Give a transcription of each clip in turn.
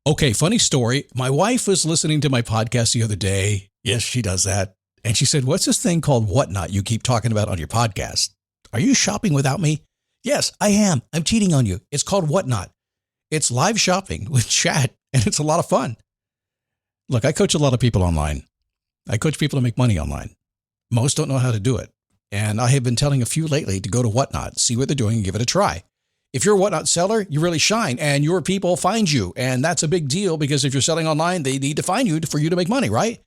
Okay, funny story. My wife was listening to my podcast the other day. Yes, she does that. And she said, "What's this thing called Whatnot you keep talking about on your podcast? Are you shopping without me?" Yes, I am. I'm cheating on you. It's called Whatnot. It's live shopping with chat, and it's a lot of fun. Look, I coach a lot of people online. I coach people to make money online. Most don't know how to do it. And I have been telling a few lately to go to Whatnot, see what they're doing, and give it a try. If you're a Whatnot seller, you really shine, and your people find you. And that's a big deal because if you're selling online, they need to find you for you to make money, right?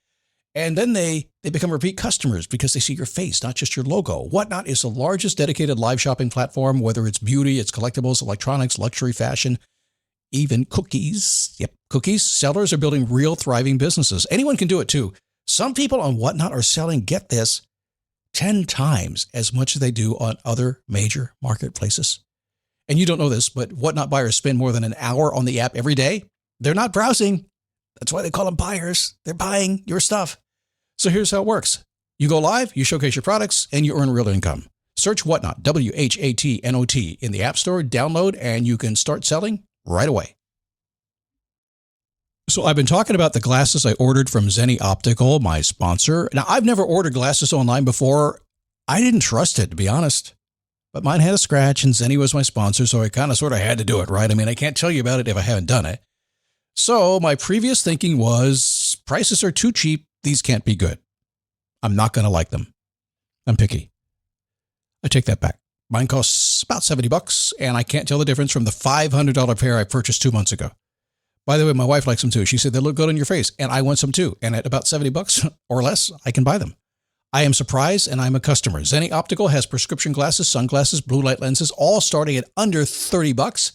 And then they become repeat customers because they see your face, not just your logo. Whatnot is the largest dedicated live shopping platform, whether it's beauty, it's collectibles, electronics, luxury, fashion, even cookies. Yep, cookies. Sellers are building real thriving businesses. Anyone can do it too. Some people on Whatnot are selling, get this, 10 times as much as they do on other major marketplaces. And you don't know this, but Whatnot buyers spend more than an hour on the app every day. They're not browsing. That's why they call them buyers. They're buying your stuff. So here's how it works. You go live, you showcase your products, and you earn real income. Search Whatnot, WHATNOT, in the App Store, download, and you can start selling right away. So I've been talking about the glasses I ordered from Zenni Optical, my sponsor. Now, I've never ordered glasses online before. I didn't trust it, to be honest. But mine had a scratch, and Zenni was my sponsor, so I kind of sort of had to do it, right? I mean, I can't tell you about it if I haven't done it. So my previous thinking was, prices are too cheap. These can't be good. I'm not going to like them. I'm picky. I take that back. Mine costs about $70, and I can't tell the difference from the $500 pair I purchased 2 months ago. By the way, my wife likes them too. She said they look good on your face, and I want some too. And at about $70 or less, I can buy them. I am surprised, and I'm a customer. Zenni Optical has prescription glasses, sunglasses, blue light lenses, all starting at under $30.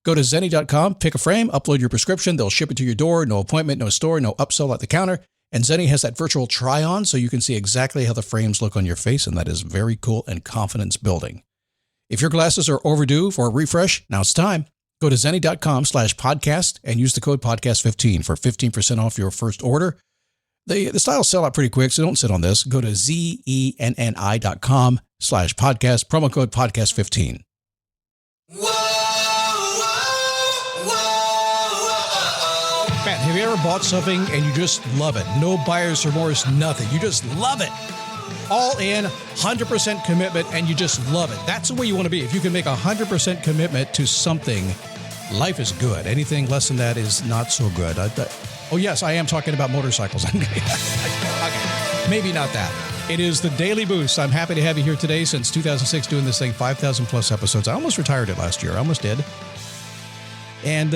Go to Zenni.com, pick a frame, upload your prescription. They'll ship it to your door. No appointment, no store, no upsell at the counter. And Zenni has that virtual try-on, so you can see exactly how the frames look on your face, and that is very cool and confidence building. If your glasses are overdue for a refresh, now it's time. Go to Zenni.com/podcast and use the code podcast15 for 15% off your first order. The styles sell out pretty quick, so don't sit on this. Go to Zenni.com/podcast, promo code podcast15. Man, have you ever bought something and you just love it? No buyer's remorse, nothing. You just love it. All in, 100% commitment, and you just love it. That's the way you want to be. If you can make 100% commitment to something, life is good. Anything less than that is not so good. Oh, yes, I am talking about motorcycles. Okay, maybe not that. It is the Daily Boost. I'm happy to have you here today. Since 2006, doing this thing, 5,000 plus episodes. I almost retired it last year. I almost did. And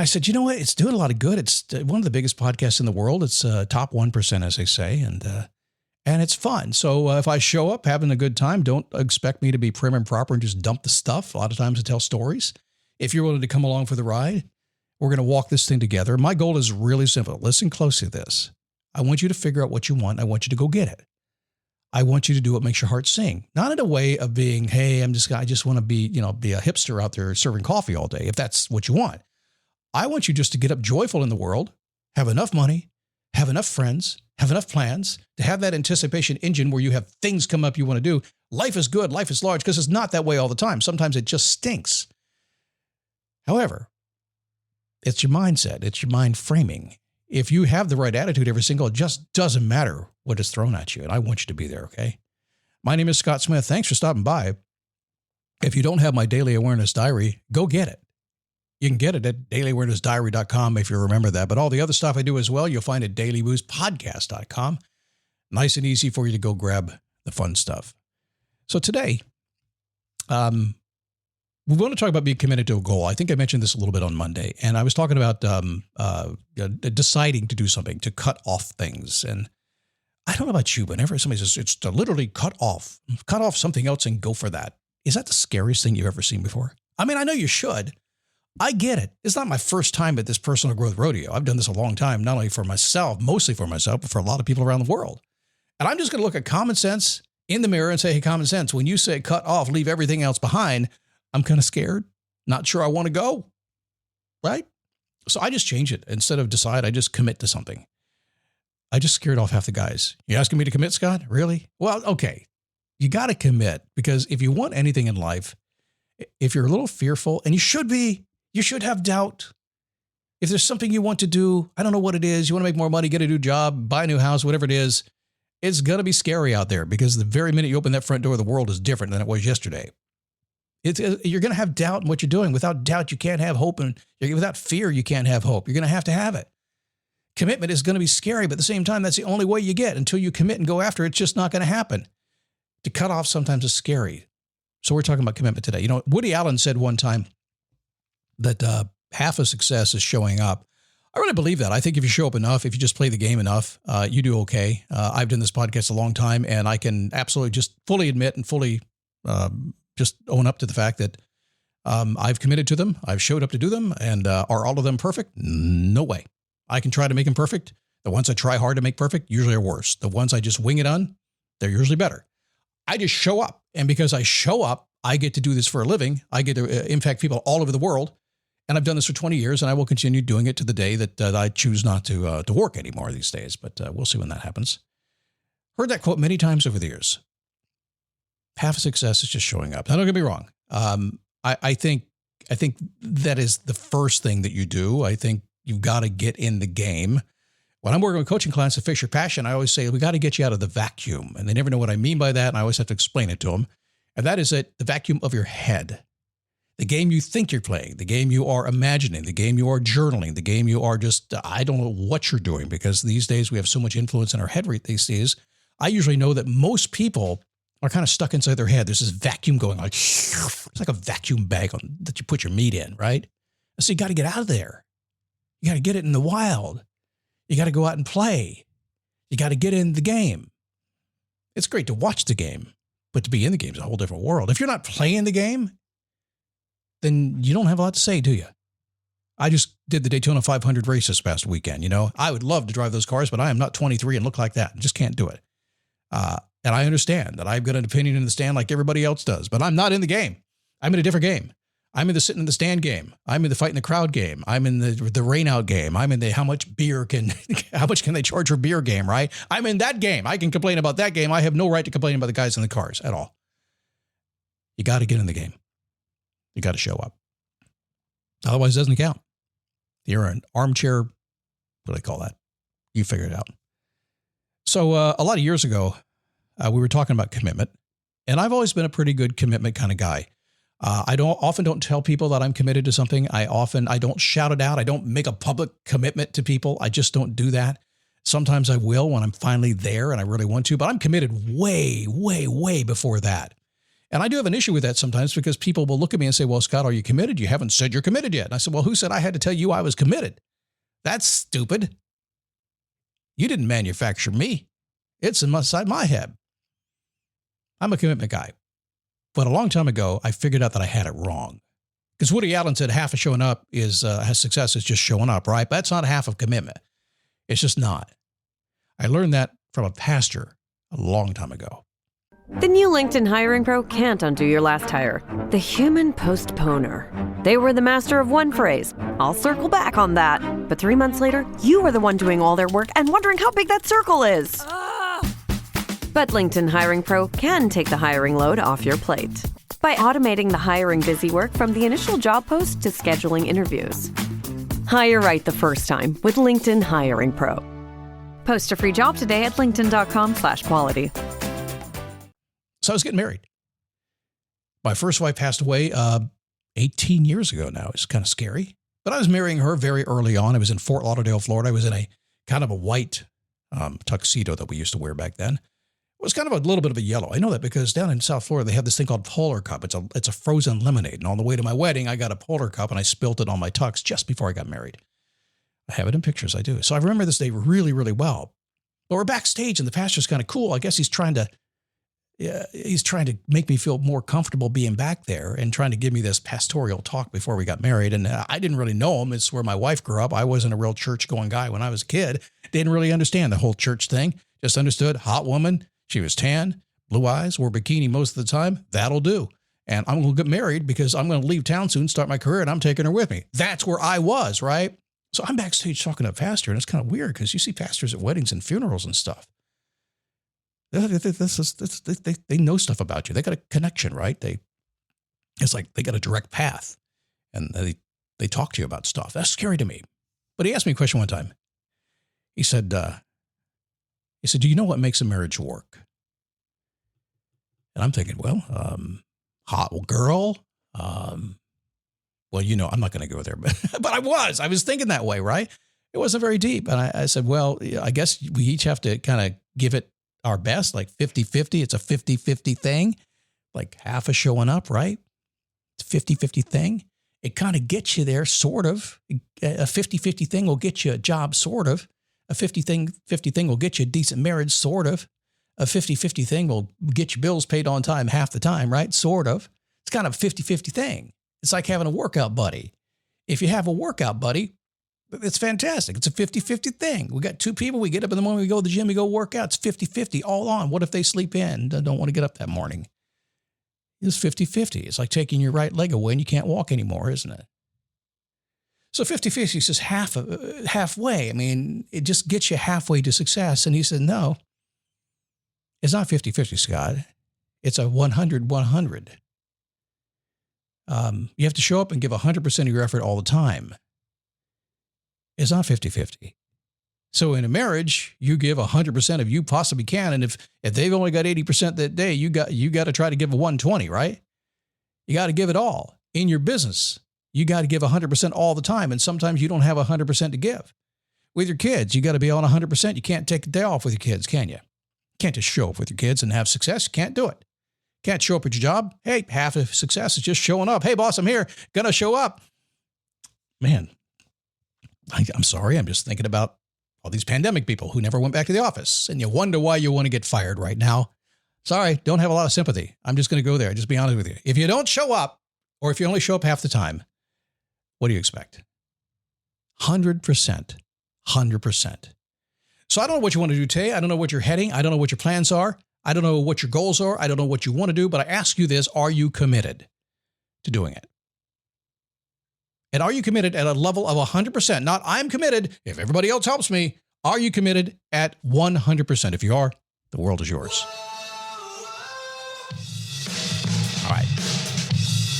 I said, you know what? It's doing a lot of good. It's one of the biggest podcasts in the world. It's top 1%, as they say. And it's fun. So if I show up having a good time, don't expect me to be prim and proper and just dump the stuff. A lot of times I tell stories. If you're willing to come along for the ride, we're going to walk this thing together. My goal is really simple. Listen closely to this. I want you to figure out what you want. I want you to go get it. I want you to do what makes your heart sing. Not in a way of being, hey, I just want to be a hipster out there serving coffee all day, if that's what you want. I want you just to get up joyful in the world, have enough money, have enough friends, have enough plans, to have that anticipation engine where you have things come up you want to do. Life is good, life is large, because it's not that way all the time. Sometimes it just stinks. However, it's your mindset, it's your mind framing. If you have the right attitude every single, it just doesn't matter what is thrown at you. And I want you to be there, okay? My name is Scott Smith. Thanks for stopping by. If you don't have my Daily Awareness Diary, go get it. You can get it at dailyawarenessdiary.com if you remember that. But all the other stuff I do as well, you'll find at dailyboostpodcast.com. Nice and easy for you to go grab the fun stuff. So today, we want to talk about being committed to a goal. I think I mentioned this a little bit on Monday, and I was talking about deciding to do something, to cut off things. And I don't know about you, but whenever somebody says it's to literally cut off something else and go for that, is that the scariest thing you've ever seen before? I mean, I know you should. I get it. It's not my first time at this personal growth rodeo. I've done this a long time, not only for myself, mostly for myself, but for a lot of people around the world. And I'm just going to look at common sense in the mirror and say, hey, common sense, when you say cut off, leave everything else behind, I'm kind of scared, not sure I want to go, right? So I just change it. Instead of decide, I just commit to something. I just scared off half the guys. You asking me to commit, Scott? Really? Well, okay. You got to commit, because if you want anything in life, if you're a little fearful, and you should be, you should have doubt. If there's something you want to do, I don't know what it is, you want to make more money, get a new job, buy a new house, whatever it is, it's going to be scary out there because the very minute you open that front door, the world is different than it was yesterday. You're going to have doubt in what you're doing. Without doubt, you can't have hope. And without fear, you can't have hope. You're going to have it. Commitment is going to be scary, but at the same time, that's the only way you get. Until you commit and go after it, it's just not going to happen. To cut off sometimes is scary. So we're talking about commitment today. You know, Woody Allen said one time that half of success is showing up. I really believe that. I think if you show up enough, if you just play the game enough, you do okay. I've done this podcast a long time, and I can absolutely just fully admit and fully just own up to the fact that I've committed to them. I've showed up to do them. And are all of them perfect? No way. I can try to make them perfect. The ones I try hard to make perfect usually are worse. The ones I just wing it on, they're usually better. I just show up. And because I show up, I get to do this for a living. I get to impact people all over the world. And I've done this for 20 years, and I will continue doing it to the day that I choose not to work anymore these days. But we'll see when that happens. Heard that quote many times over the years. Half of success is just showing up. Now, don't get me wrong. I think that is the first thing that you do. I think you've got to get in the game. When I'm working with coaching clients to fix your passion, I always say, we got to get you out of the vacuum. And they never know what I mean by that, and I always have to explain it to them. And that is the vacuum of your head. The game you think you're playing, the game you are imagining, the game you are journaling, the game you are just, I don't know what you're doing, because these days we have so much influence in our head these days. I usually know that most people are kind of stuck inside their head. There's this vacuum going on. It's like a vacuum bag that you put your meat in, right? So you got to get out of there. You got to get it in the wild. You got to go out and play. You got to get in the game. It's great to watch the game, but to be in the game is a whole different world. If you're not playing the game, then you don't have a lot to say, do you? I just did the Daytona 500 race this past weekend. You know, I would love to drive those cars, but I am not 23 and look like that. I just can't do it. And I understand that I've got an opinion in the stand like everybody else does, but I'm not in the game. I'm in a different game. I'm in the sitting in the stand game. I'm in the fight in the crowd game. I'm in the rain out game. I'm in the how much can they charge for beer game, right? I'm in that game. I can complain about that game. I have no right to complain about the guys in the cars at all. You got to get in the game. You got to show up. Otherwise, it doesn't count. You're an armchair. What do they call that? You figure it out. So a lot of years ago, we were talking about commitment, and I've always been a pretty good commitment kind of guy. I often don't tell people that I'm committed to something. I don't shout it out. I don't make a public commitment to people. I just don't do that. Sometimes I will when I'm finally there and I really want to, but I'm committed way, way, way before that. And I do have an issue with that sometimes because people will look at me and say, well, Scott, are you committed? You haven't said you're committed yet. And I said, well, who said I had to tell you I was committed? That's stupid. You didn't manufacture me. It's inside my head. I'm a commitment guy. But a long time ago, I figured out that I had it wrong. Because Woody Allen said half of showing up has success is just showing up, right? But that's not half of commitment. It's just not. I learned that from a pastor a long time ago. The new LinkedIn Hiring Pro can't undo your last hire. The human postponer. They were the master of one phrase. I'll circle back on that. But 3 months later, you are the one doing all their work and wondering how big that circle is. But LinkedIn Hiring Pro can take the hiring load off your plate by automating the hiring busy work from the initial job post to scheduling interviews. Hire right the first time with LinkedIn Hiring Pro. Post a free job today at linkedin.com/quality. So I was getting married. My first wife passed away 18 years ago now. It's kind of scary. But I was marrying her very early on. I was in Fort Lauderdale, Florida. I was in a kind of a white tuxedo that we used to wear back then. It was kind of a little bit of a yellow. I know that because down in South Florida, they have this thing called Polar Cup. It's a frozen lemonade. And on the way to my wedding, I got a Polar Cup and I spilt it on my tux just before I got married. I have it in pictures. I do. So I remember this day really, really well. But we're backstage and the pastor's kind of cool. I guess he's trying to make me feel more comfortable being back there and trying to give me this pastoral talk before we got married. And I didn't really know him. It's where my wife grew up. I wasn't a real church going guy when I was a kid. Didn't really understand the whole church thing. Just understood hot woman. She was tan, blue eyes, wore bikini most of the time. That'll do. And I'm going to get married because I'm going to leave town soon, start my career, and I'm taking her with me. That's where I was, right? So I'm backstage talking to a pastor, and it's kind of weird because you see pastors at weddings and funerals and stuff. They know stuff about you. They got a connection, right? It's like they got a direct path, and they talk to you about stuff. That's scary to me. But he asked me a question one time. He said, do you know what makes a marriage work? And I'm thinking, well, hot girl. Well, I'm not going to go there, but I was thinking that way, right? It wasn't very deep. And I said, well, I guess we each have to kind of give it our best, like 50-50. It's a 50-50 thing, like half of showing up, right? It's a 50-50 thing. It kind of gets you there, sort of. A 50-50 thing will get you a job, sort of. A 50 thing will get you a decent marriage, sort of. A 50-50 thing will get your bills paid on time half the time, right? Sort of. It's kind of a 50-50 thing. It's like having a workout buddy. If you have a workout buddy, it's fantastic. It's a 50-50 thing. We got two people. We get up in the morning, we go to the gym, we go work out. It's 50-50 all on. What if they sleep in, don't want to get up that morning? It's 50-50. It's like taking your right leg away and you can't walk anymore, isn't it? So 50-50 is just halfway. I mean, it just gets you halfway to success. And he said, no, it's not 50-50, Scott. It's a 100-100. You have to show up and give 100% of your effort all the time. It's not 50-50. So in a marriage, you give 100% of you possibly can. And if they've only got 80% that day, you got to try to give a 120, right? You got to give it all. In your business, you got to give 100% all the time. And sometimes you don't have 100% to give. With your kids, you got to be on 100%. You can't take a day off with your kids, can you? You can't just show up with your kids and have success. You can't do it. Can't show up at your job. Hey, half of success is just showing up. Hey, boss, I'm here. Gonna show up. Man, I'm sorry. I'm just thinking about all these pandemic people who never went back to the office. And you wonder why you want to get fired right now. Sorry, don't have a lot of sympathy. I'm just going to go there. Just be honest with you. If you don't show up, or if you only show up half the time, what do you expect? 100%. 100%. So I don't know what you want to do today. I don't know what you're heading. I don't know what your plans are. I don't know what your goals are. I don't know what you want to do, but I ask you this, are you committed to doing it? And are you committed at a level of 100%? Not I'm committed if everybody else helps me. Are you committed at 100%? If you are, the world is yours. All right.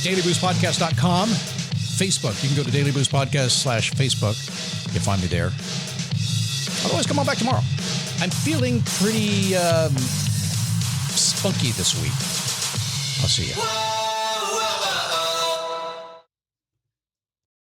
DailyBoostPodcast.com. Facebook. You can go to Daily Boost Podcast /Facebook. You'll find me there. Otherwise, come on back tomorrow. I'm feeling pretty spunky this week. I'll see you.